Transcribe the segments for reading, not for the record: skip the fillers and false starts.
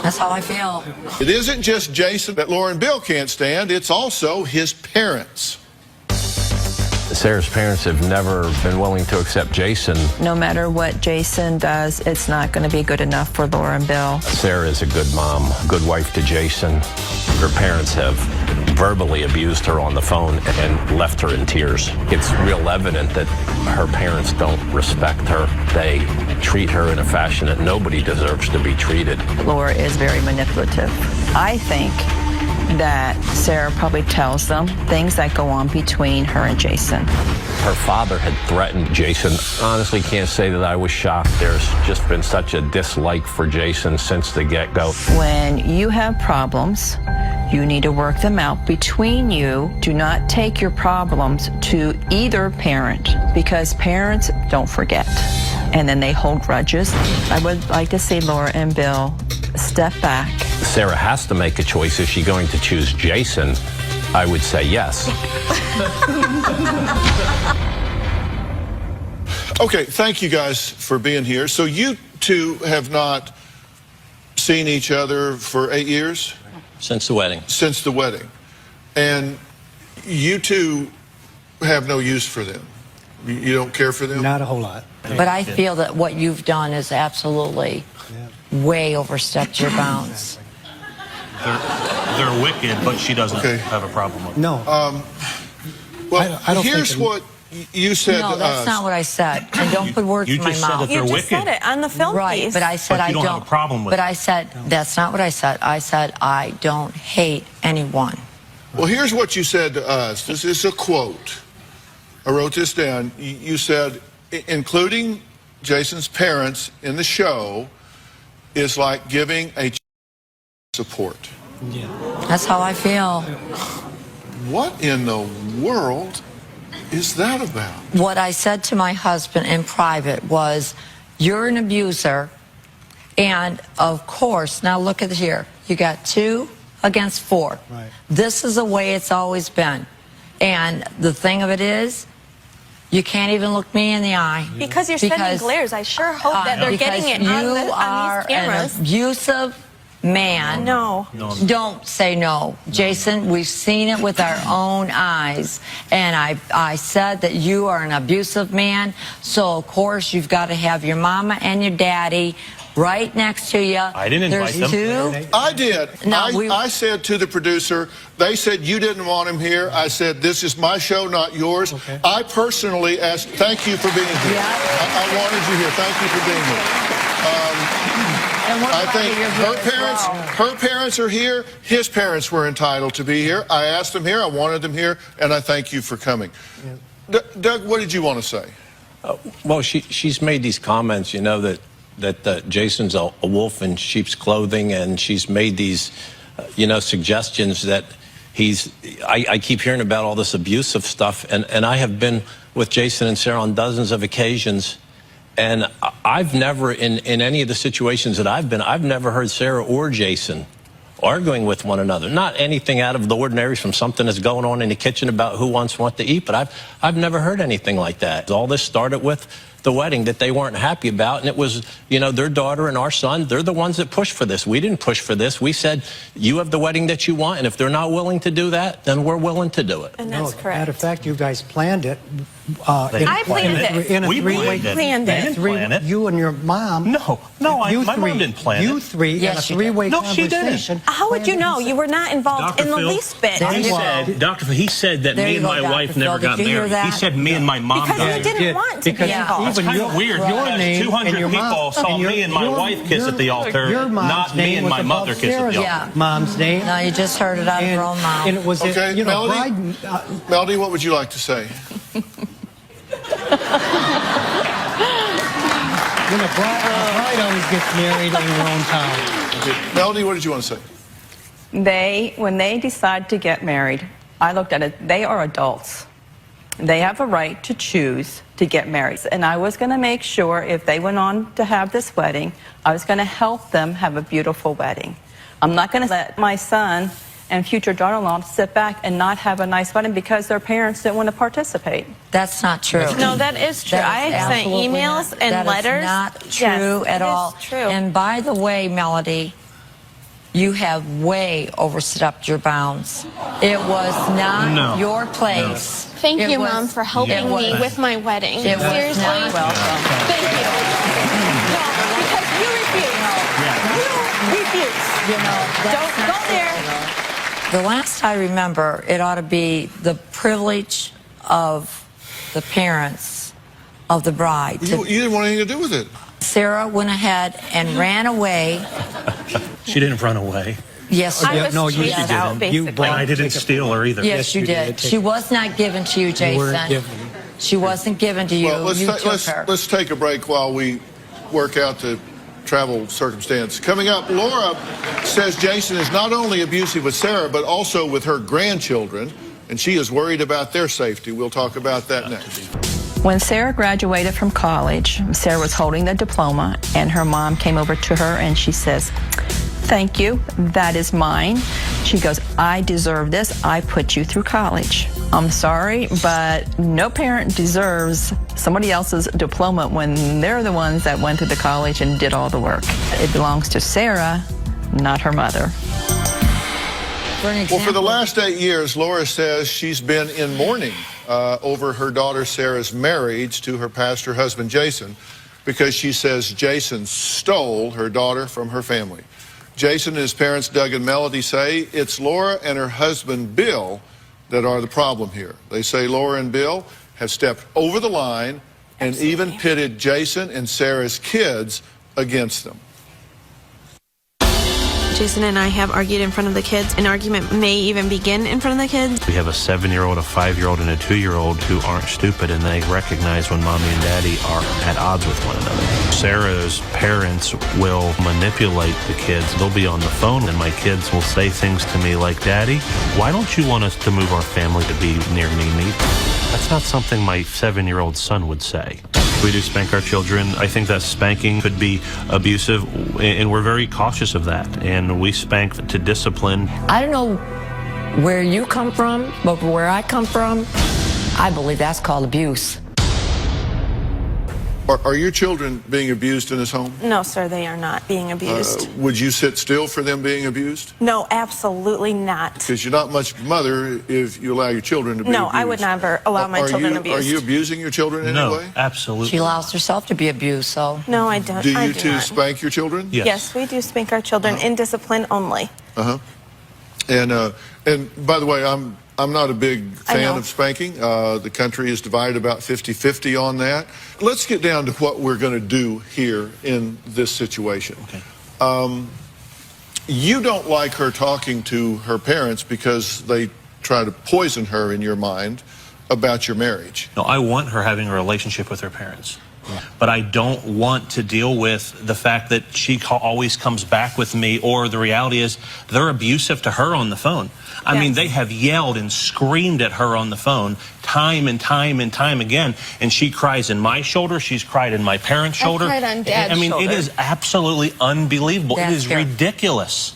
That's how I feel. It isn't just Jason that Laura and Bill can't stand, it's also his parents. Sarah's parents have never been willing to accept Jason. No matter what Jason does, it's not going to be good enough for Laura and Bill. Sarah is a good mom, good wife to Jason. Her parents have verbally abused her on the phone and left her in tears. It's real evident that her parents don't respect her. They treat her in a fashion that nobody deserves to be treated. Laura is very manipulative. I think that Sarah probably tells them things that go on between her and Jason. Her father had threatened Jason. Honestly, can't say that I was shocked. There's just been such a dislike for Jason since the get-go. When you have problems, you need to work them out between you. Do not take your problems to either parent, because parents don't forget, and then they hold grudges. I would like to see Laura and Bill step back. Sarah has to make a choice. Is she going to choose Jason? I would say yes. Okay, thank you guys for being here. So you two have not seen each other for 8 years? Since the wedding. Since the wedding. And you two have no use for them? You don't care for them? Not a whole lot. But I feel that what you've done is absolutely way overstepped your bounds. They're wicked, but she doesn't have a problem with it. No. Well, I don't here's think what you said No, to that's us. not what I said. And don't put words You in my just said mouth. that they're You just wicked. said it on the film Right, piece. but I said But I you don't have a problem with But it. I said, that's not what I said. I said, I don't hate anyone. Well, here's what you said to us. This is a quote. I wrote this down. You said, including Jason's parents in the show is like giving a support. Yeah. That's how I feel. What in the world is that about? What I said to my husband in private was, you're an abuser. And of course, now look at here. You got 2 against 4. Right. This is the way it's always been. And the thing of it is, you can't even look me in the eye. Because you're sending glares. I sure hope that they're getting it on you are these cameras. an abusive man. No. Don't say no. Jason, we've seen it with our own eyes. And I said that you are an abusive man. So, of course, you've got to have your mama and your daddy right next to you. I didn't invite There's them. 2. I did. No, I said to the producer, they said you didn't want him here. I said, this is my show, not yours. Okay. I personally asked, thank you for being here. Yeah. I wanted you here. Thank you for being here. And we're I glad think that you're here as well. her parents are here. His parents were entitled to be here. I asked them here. I wanted them here. And I thank you for coming. Yeah. Doug, what did you want to say? Well, she's made these comments, you know, that Jason's a wolf in sheep's clothing, and she's made these, you know, suggestions that I keep hearing about all this abusive stuff, and I have been with Jason and Sarah on dozens of occasions, and I've never, in any of the situations that I've been, I've never heard Sarah or Jason arguing with one another. Not anything out of the ordinary from something that's going on in the kitchen about who wants what to eat, but I've never heard anything like that. All this started with the wedding that they weren't happy about, and it was, you know, their daughter and our son, they're the ones that pushed for this. We didn't push for this. We said, you have the wedding that you want, and if they're not willing to do that, then we're willing to do it. And that's correct. Matter of fact, you guys planned it. I planned it. In a We three-way. planned it. They didn't plan it. You and your mom. No, my mom didn't plan it. You three Yes, in a she did. three-way No, she didn't. conversation. How would you planned know? this. You were not involved in the Phil, least bit. There you go. He said that There me you and go, my Dr. wife Phil. never got Did you hear married. that? He said me and my mom Because got you married. didn't want to be Because involved. It's kind of weird. Your Because name 200 and your people mom, saw me and my wife kiss at the altar, Your mom's not me name and was my above mother kiss at Sarah's the altar. Yeah. mom's name. No, you just heard it out of her own mouth. And it was, Okay, you know, Melody? bride, Melody, what would you like to say? when a bride always gets married in her own town. Melody, what did you want to say? When they decide to get married, I looked at it, they are adults. They have a right to choose to get married. And I was going to make sure if they went on to have this wedding, I was going to help them have a beautiful wedding. I'm not going to let my son and future daughter-in-law sit back and not have a nice wedding because their parents didn't want to participate. That's not true. No, that is true. That is I sent absolutely emails not- and that letters. That is not Yes, true at it is all. true. And by the way, Melody, you have way overstepped your bounds. It was not your place. Thank It you, was- Mom, for helping me with my wedding. It was Seriously. not welcome. Thank you. No, because you refuse. You refuse. You know, Don't go there. the last I remember, it ought to be the privilege of the parents of the bride. You didn't want anything to do with it. Sarah went ahead and ran away. She didn't run away. Yes, I was no, you chased didn't. out, You basically. bought- And I didn't steal her either. yes, you you did. did. She was not given to you, You weren't Jason. given. She wasn't given to you. Well, You took her. let's take a break while we work out the travel circumstance. Coming up, Laura says Jason is not only abusive with Sarah, but also with her grandchildren, and she is worried about their safety. We'll talk about that next. When Sarah graduated from college, Sarah was holding the diploma, and her mom came over to her and she says, "Thank you, that is mine." She goes, "I deserve this. I put you through college." I'm sorry, but no parent deserves somebody else's diploma when they're the ones that went to the college and did all the work. It belongs to Sarah, not her mother. For an Well, example, for the last 8 years, Laura says she's been in mourning over her daughter Sarah's marriage to her pastor husband Jason, because she says Jason stole her daughter from her family. Jason and his parents Doug and Melody say it's Laura and her husband Bill that are the problem here. They say Laura and Bill have stepped over the line and even pitted Jason and Sarah's kids against them. Jason and I have argued in front of the kids. An argument may even begin in front of the kids. We have a 7-year-old, a 5-year-old, and a 2-year-old who aren't stupid, and they recognize when mommy and daddy are at odds with one another. Sarah's parents will manipulate the kids. They'll be on the phone, and my kids will say things to me like, "Daddy, why don't you want us to move our family to be near Mimi?" That's not something my 7-year-old son would say. We do spank our children. I think that spanking could be abusive, and we're very cautious of that. And we spank to discipline. I don't know where you come from, but where I come from, I believe that's called abuse. Are your children being abused in this home? No, sir, they are not being abused. Would you sit still for them being abused? No, absolutely not. Because you're not much of a mother if you allow your children to be No, abused. I would never allow my children abused. Are you abusing your children in No, any way? absolutely. she allows herself to be abused, so. No, I don't. Do I you do two not. spank your children? Yes. Yes, we do spank our children in discipline only. And by the way, I'm not a big I fan know. of spanking. The country is divided about 50-50 on that. Let's get down to what we're going to do here in this situation. Okay. You don't like her talking to her parents because they try to poison her in your mind about your marriage. No, I want her having a relationship with her parents. But I don't want to deal with the fact that she always comes back with me, or the reality is they're abusive to her on the phone. I mean, they have yelled and screamed at her on the phone time and time and time again, and she cries in my shoulder, she's cried in my parents' shoulder. cried on Dad's I mean, shoulder. it is absolutely unbelievable. That's It is scary. ridiculous.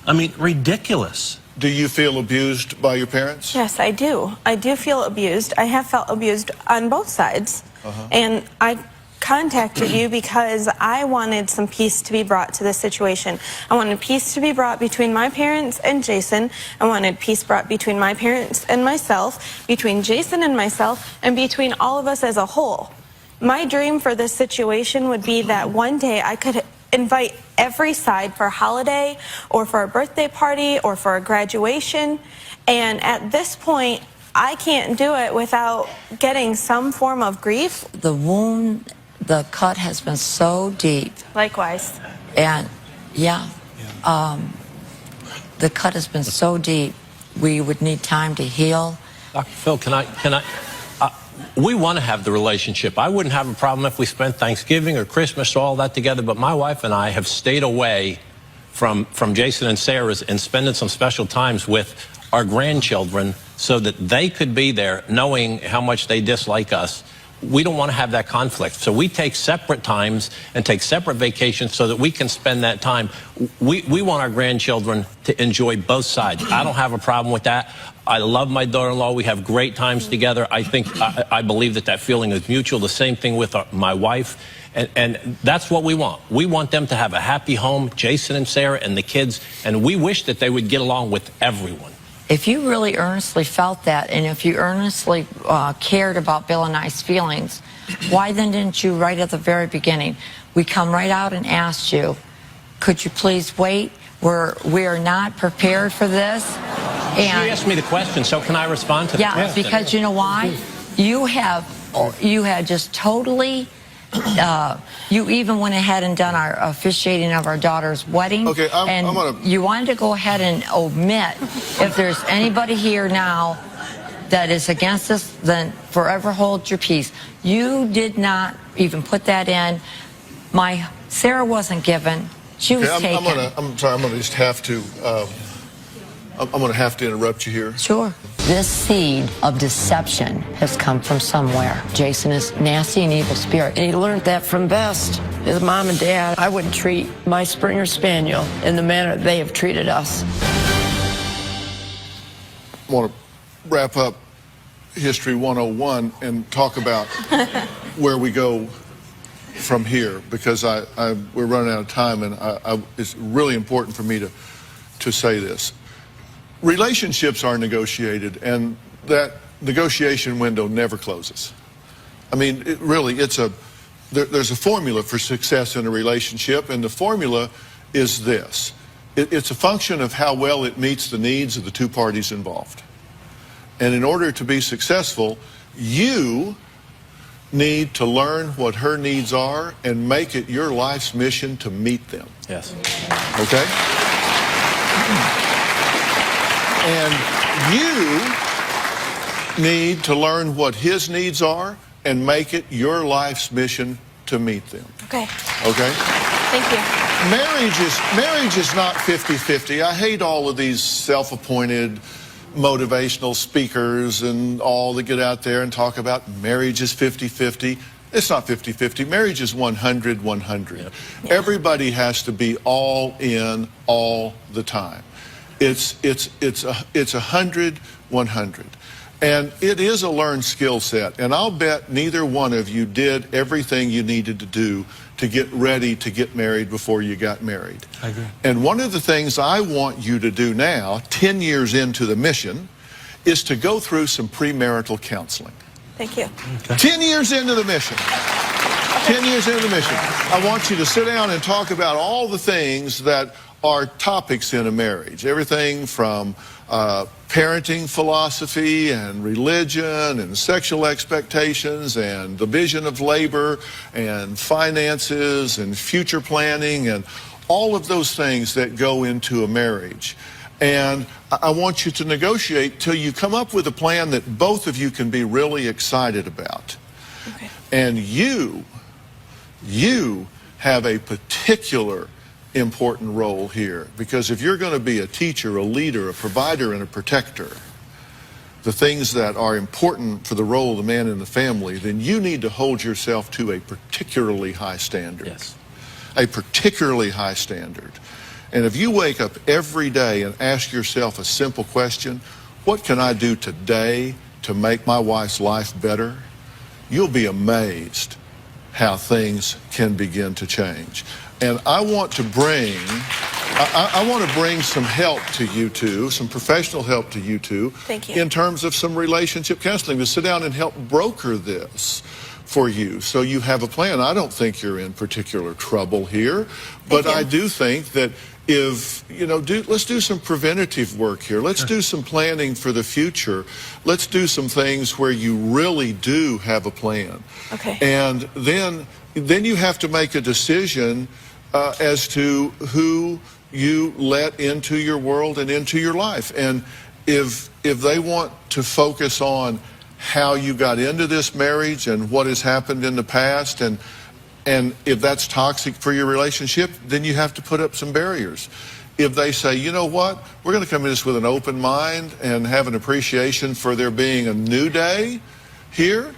I mean, ridiculous. Do you feel abused by your parents? Yes, I do. I do feel abused. I have felt abused on both sides. And I contacted you because I wanted some peace to be brought to this situation. I wanted peace to be brought between my parents and Jason. I wanted peace brought between my parents and myself, between Jason and myself, and between all of us as a whole. My dream for this situation would be that one day I could invite every side for a holiday or for a birthday party or for a graduation. And at this point, I can't do it without getting some form of grief. The wound, the cut has been so deep. Likewise. And the cut has been so deep, we would need time to heal. Dr. Phil, can I we want to have the relationship. I wouldn't have a problem if we spent Thanksgiving or Christmas or all that together, but my wife and I have stayed away from Jason and Sarah's and spending some special times with our grandchildren so that they could be there knowing how much they dislike us. We don't want to have that conflict. So we take separate times and take separate vacations so that we can spend that time. We want our grandchildren to enjoy both sides. I don't have a problem with that. I love my daughter-in-law. We have great times together. I believe that feeling is mutual. The same thing with my wife. And that's what we want. We want them to have a happy home, Jason and Sarah and the kids, and we wish that they would get along with everyone. If you really earnestly felt that, and if you earnestly cared about Bill and I's feelings, why then didn't you right at the very beginning? We come right out and asked you, could you please wait? We are not prepared for this. She asked me the question, so can I respond to the question? Yeah, because you know why? You had just totally, you even went ahead and done our officiating of our daughter's wedding. Okay, and I'm gonna... you wanted to go ahead and omit, if there's anybody here now that is against us, then forever hold your peace. You did not even put that in. Sarah wasn't given. She was taken. I'm sorry, I'm going to just have to, I'm going to have to interrupt you here. Sure. This seed of deception has come from somewhere. Jason is nasty and evil spirit. And he learned that from Best, his mom and dad. I wouldn't treat my Springer Spaniel in the manner they have treated us. I want to wrap up History 101 and talk about where we go from here, because we're running out of time, and it's really important for me to say this. Relationships are negotiated, and that negotiation window never closes. I mean, there's a formula for success in a relationship, and the formula is this. It's a function of how well it meets the needs of the two parties involved. And in order to be successful, you need to learn what her needs are and make it your life's mission to meet them. Yes. Okay? And you need to learn what his needs are and make it your life's mission to meet them. Okay. Okay? Thank you. Marriage is not 50-50. I hate all of these self-appointed motivational speakers and all that get out there and talk about marriage is 50-50. It's not 50-50. Marriage is 100-100. Yep. Everybody has to be all in all the time. It's 100-100. And it is a learned skill set. And I'll bet neither one of you did everything you needed to do to get ready to get married before you got married. I agree. And one of the things I want you to do now, 10 years into the mission, is to go through some premarital counseling. Thank you. Okay. 10 years into the mission. 10 years into the mission. I want you to sit down and talk about all the things that are topics in a marriage. Everything from parenting philosophy and religion and sexual expectations and the vision of labor and finances and future planning and all of those things that go into a marriage. And I want you to negotiate till you come up with a plan that both of you can be really excited about. Okay. And you have a particular important role here, because if you're going to be a teacher, a leader, a provider, and a protector, the things that are important for the role of the man in the family, then you need to hold yourself to a particularly high standard. Yes. A particularly high standard. And if you wake up every day and ask yourself a simple question, what can I do today to make my wife's life better? You'll be amazed how things can begin to change. And I want to bring some help to you two, some professional help to you two. Thank you. In terms of some relationship counseling, to sit down and help broker this for you so you have a plan. I don't think you're in particular trouble here, but I do think that if, let's do some preventative work here. Let's do some planning for the future. Let's do some things where you really do have a plan. Okay. And then you have to make a decision as to who you let into your world and into your life. And if they want to focus on how you got into this marriage and what has happened in the past, and if that's toxic for your relationship, then you have to put up some barriers. If they say, you know what, we're going to come in this with an open mind and have an appreciation for there being a new day here.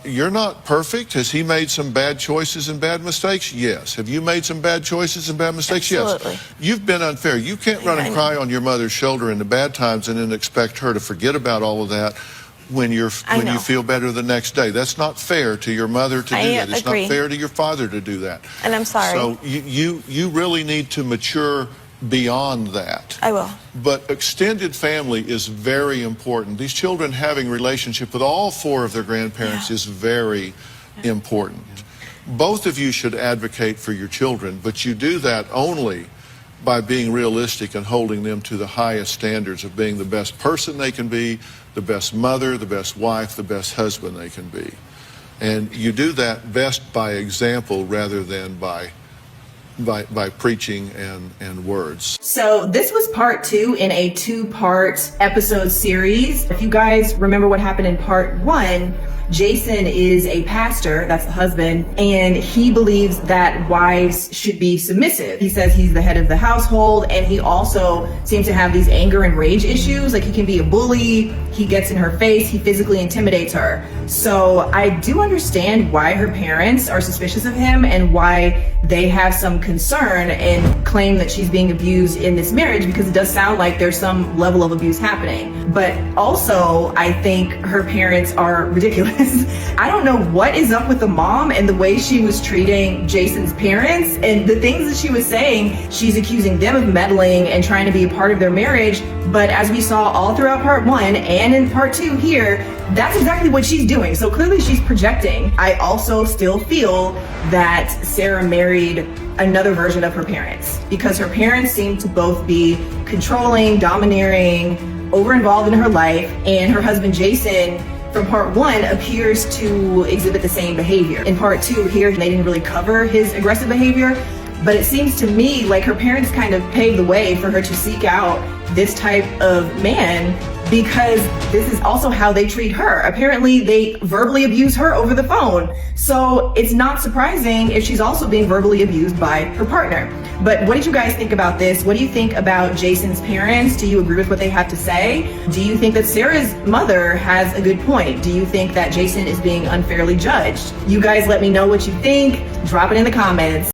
You're not perfect. Has he made some bad choices and bad mistakes? Yes. Have you made some bad choices and bad mistakes? Absolutely. Yes. You've been unfair. You can't run and cry on your mother's shoulder in the bad times and then expect her to forget about all of that when you know. feel better the next day. That's not fair to your mother to do I that. It's agree. not fair to your father to do that. And I'm sorry. So you really need to mature beyond that. I will. But extended family is very important. These children having relationship with all four of their grandparents is very important. Both of you should advocate for your children, but you do that only by being realistic and holding them to the highest standards of being the best person they can be, the best mother, the best wife, the best husband they can be. And you do that best by example rather than by preaching and words. So this was part 2 in a 2-part episode series. If you guys remember what happened in part 1, Jason is a pastor, that's the husband, and he believes that wives should be submissive. He says he's the head of the household, and he also seems to have these anger and rage issues. Like, he can be a bully, he gets in her face, he physically intimidates her. So I do understand why her parents are suspicious of him and why they have some concern and claim that she's being abused in this marriage, because it does sound like there's some level of abuse happening. But also, I think her parents are ridiculous. I don't know what is up with the mom and the way she was treating Jason's parents and the things that she was saying. She's accusing them of meddling and trying to be a part of their marriage. But as we saw all throughout part 1 and in part 2 here, that's exactly what she's doing. So clearly she's projecting. I also still feel that Sarah married another version of her parents, because her parents seem to both be controlling, domineering, over-involved in her life, and her husband Jason from part 1 appears to exhibit the same behavior. In part 2 here, they didn't really cover his aggressive behavior, but it seems to me like her parents kind of paved the way for her to seek out this type of man, because this is also how they treat her. Apparently they verbally abuse her over the phone. So it's not surprising if she's also being verbally abused by her partner. But what did you guys think about this? What do you think about Jason's parents? Do you agree with what they have to say? Do you think that Sarah's mother has a good point? Do you think that Jason is being unfairly judged? You guys let me know what you think. Drop it in the comments.